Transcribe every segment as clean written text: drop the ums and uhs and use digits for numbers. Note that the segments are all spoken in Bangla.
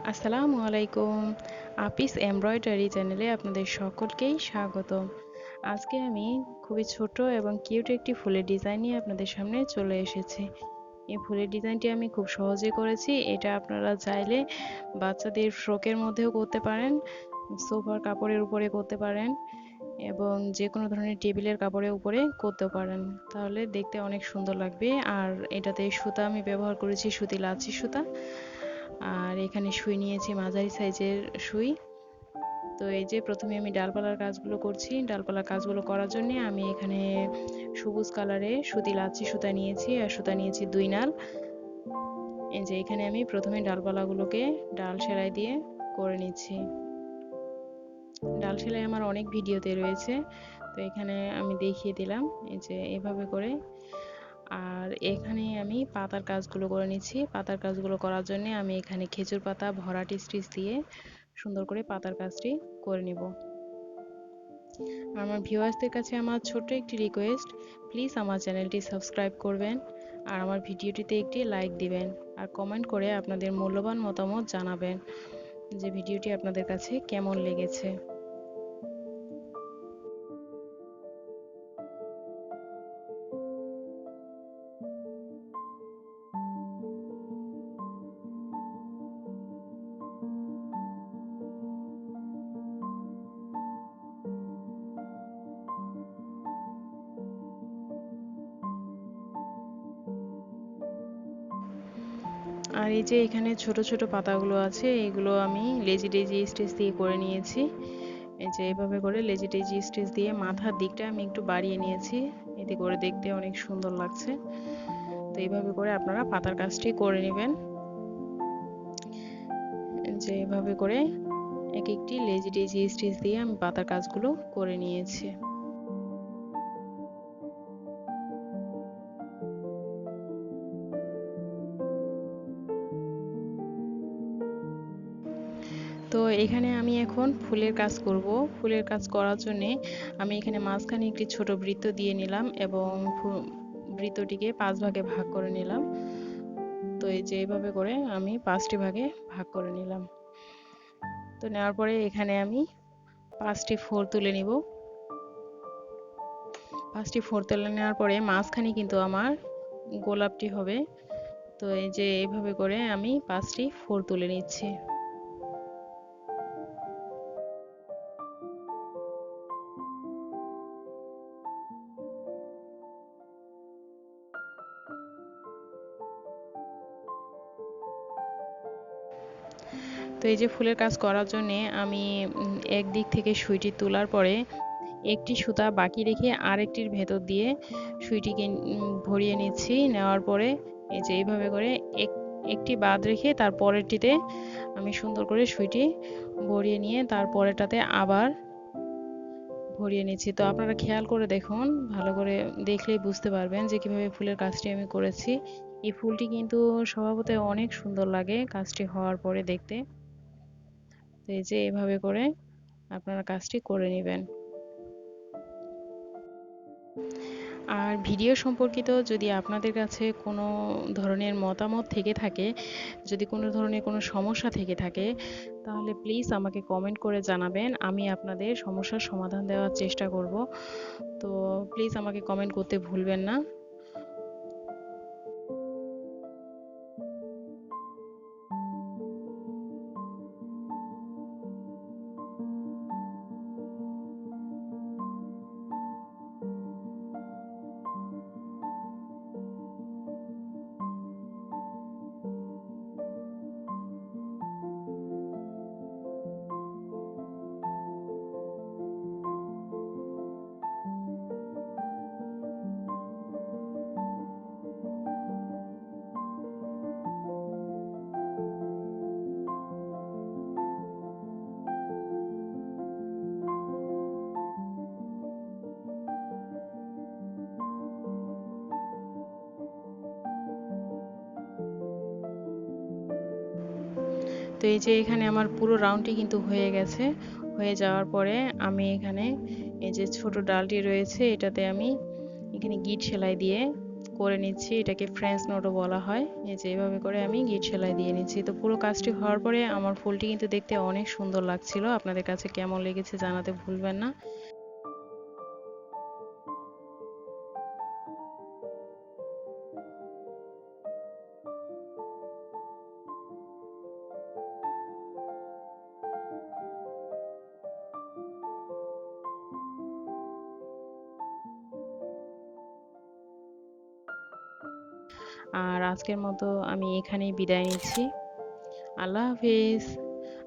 আসসালামু আলাইকুম। আপিস এমব্রয়ডারি চ্যানেলে আপনাদের সকলকেই স্বাগতম। আজকে আমি খুবই ছোট এবং কিউট একটি ফুলের ডিজাইন নিয়ে আপনাদের সামনে চলে এসেছি। এই ফুলের ডিজাইনটি আমি খুব সহজে করেছি। এটা আপনারা চাইলে বাচ্চাদের ফ্রকের মধ্যেও করতে পারেন, সোফার কাপড়ের উপরে করতে পারেন এবং যে কোনো ধরনের টেবিলের কাপড়ের উপরে করতেও পারেন। তাহলে দেখতে অনেক সুন্দর লাগবে। আর এটাতে সুতা আমি ব্যবহার করেছি সুতি লাচি সুতা। আর এখানে সুই নিয়েছি মাঝারি সাইজের সুই। তো এই যে প্রথমে আমি ডালপালার কাজগুলো করছি। ডালপালার কাজগুলো করার জন্য আমি এখানে সবুজ কালারে সুতি লাচি সুতা নিয়েছি আর সুতা নিয়েছি 2 নাল। এই যে এখানে আমি প্রথমে ডালপালাগুলোকে ডাল সেলাই দিয়ে করে নিচ্ছি। ডাল সেলাই আমার অনেক ভিডিওতে রয়েছে, তো এখানে আমি দেখিয়ে দিলাম এই যে এভাবে করে। আর এখানে আমি পাতার কাজগুলো করে নিচ্ছি। পাতার কাজগুলো করার জন্য আমি এখানে খেজুর পাতা ভরাটি স্টিচ দিয়ে সুন্দর করে পাতার কাজটি করে নিব। আমার ভিউয়ার্সদের কাছে আমার ছোট্ট একটি রিকোয়েস্ট, প্লিজ আমার চ্যানেলটি সাবস্ক্রাইব করবেন আর আমার ভিডিওটিতে একটি লাইক দিবেন আর কমেন্ট করে আপনাদের মূল্যবান মতামত জানাবেন যে ভিডিওটি আপনাদের কাছে কেমন লেগেছে। আর এই যে এখানে ছোট ছোট পাতাগুলো আছে, এগুলো আমি লেজি ডেজি স্টিচ দিয়ে করে নিয়েছি। এই যে এভাবে করে লেজি ডেজি স্টিচ দিয়ে মাথার দিকটা আমি একটু বাড়িয়ে নিয়েছি, এতে করে দেখতে অনেক সুন্দর লাগছে। তো এইভাবে করে আপনারা পাতার কাজটি করে নেবেন। যে এভাবে করে এক একটি লেজি ডেজি স্টিচ দিয়ে আমি পাতার কাজগুলো করে নিয়েছি। তো এখানে আমি এখন ফুলের কাজ করব। ফুলের কাজ করার জন্য আমি এখানে মাঝখানে একটি ছোট বৃত্ত দিয়ে নিলাম এবং বৃত্তটিকে 5 ভাগে ভাগ করে নিলাম। তো এই যে এইভাবে করে আমি 5টি ভাগে ভাগ করে নিলাম। তো নেওয়ার পরে এখানে আমি 5টি ফোর তুলে নিব। 5টি ফোর তুলে নেওয়ার পরে মাঝখানে কিন্তু আমার গোলাপটি হবে। তো এই যে এইভাবে করে আমি 5টি ফোর তুলে নিচ্ছি। তো এই যে ফুলের কাজ করার জন্য আমি একদিক থেকে সুইটি তোলার পরে একটি সুতা বাকি রেখে আরেকটির ভেতর দিয়ে সুইটিকে ভরিয়ে নিচ্ছি। নেওয়ার পরে এই যে এইভাবে করে একটি বাদ রেখে তার পরেরটিতে আমি সুন্দর করে সুইটি ভরিয়ে নিয়ে তারপরেরটাতে আবার ভরিয়ে নিচ্ছি। তো আপনারা খেয়াল করে দেখুন, ভালো করে দেখলেই বুঝতে পারবেন যে কিভাবে ফুলের কাজটি আমি করেছি। এই ফুলটি কিন্তু স্বভাবতই অনেক সুন্দর লাগে কাজটি হওয়ার পরে দেখতে। তো এই যে এভাবে করে আপনারা কাজটি করে নেবেন। আর ভিডিও সম্পর্কিত যদি আপনাদের কাছে কোনো ধরনের মতামত থেকে থাকে, যদি কোনো ধরনের কোনো সমস্যা থেকে থাকে, তাহলে প্লিজ আমাকে কমেন্ট করে জানাবেন। আমি আপনাদের সমস্যার সমাধান দেওয়ার চেষ্টা করব। তো প্লিজ আমাকে কমেন্ট করতে ভুলবেন না। তো এই যে এখানে আমার পুরো রাউন্ডটি কিন্তু হয়ে গেছে। হয়ে যাওয়ার পরে আমি এখানে এই যে ছোট ডালটি রয়েছে এটাতে আমি এখানে গিট সেলাই দিয়ে করে নিচ্ছি, এটাকে ফ্রেঞ্চ নোটও বলা হয়। এই যে এভাবে করে আমি গিট সেলাই দিয়ে নিচ্ছি। তো পুরো কাজটি হওয়ার পরে আমার ফুলটি কিন্তু দেখতে অনেক সুন্দর লাগছিল। আপনাদের কাছে কেমন লেগেছে জানাতে ভুলবেন না। আর আজকের মতো আমি এখানেই বিদায় নিচ্ছি। আল্লাহ হাফিজ।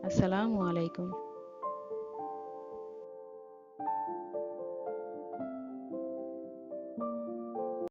আসসালামু আলাইকুম।